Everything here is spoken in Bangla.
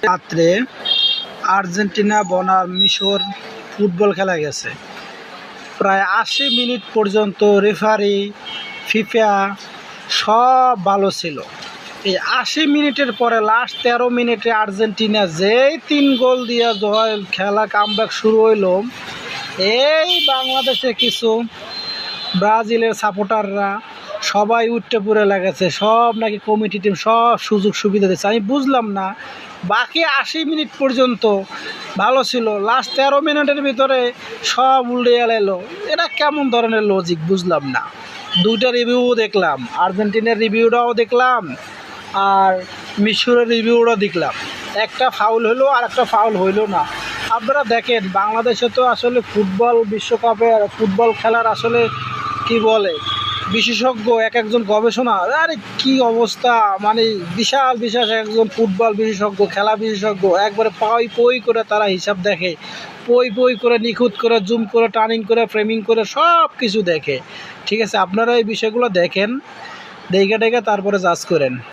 রাত্রে আর্জেন্টিনা বনাম মিশর ফুটবল খেলা গেছে। প্রায় ৮০ মিনিট পর্যন্ত রেফারি ফিফা সব ভালো ছিল। এই ৮০ মিনিটের পরে লাস্ট ১৩ মিনিটে আর্জেন্টিনা যেই ৩ গোল দিয়ে খেলা কামব্যাক শুরু হইল, এই বাংলাদেশে কিছু ব্রাজিলের সাপোর্টাররা সবাই উঠতে পড়ে লেগেছে, সব নাকি কমিটি টিম সব সুযোগ সুবিধা দিচ্ছে। আমি বুঝলাম না, বাকি ৮০ মিনিট পর্যন্ত ভালো ছিল, লাস্ট ১৩ মিনিটের ভিতরে সব উল্টে এলো। এটা কেমন ধরনের লজিক বুঝলাম না। দুইটা রিভিউ দেখলাম, আর্জেন্টিনার রিভিউটাও দেখলাম আর মিশরের রিভিউটাও দেখলাম। একটা ফাউল হলো আর একটা ফাউল হইল না। আপনারা দেখেন, বাংলাদেশে তো আসলে ফুটবল বিশ্বকাপে ফুটবল খেলার আসলে কি বলে বিশেষজ্ঞ এক একজন গবেষণা, আরে কি অবস্থা, মানে বিশাল বিশাল একজন ফুটবল বিশেষজ্ঞ, খেলা বিশেষজ্ঞ, একবারে পই করে তারা হিসাব দেখে, পই করে নিখুঁত করে জুম করে টার্নিং করে ফ্রেমিং করে সব কিছু দেখে। ঠিক আছে, আপনারা এই বিষয়গুলো দেখেন, দেখে তারপরে জাজ করেন।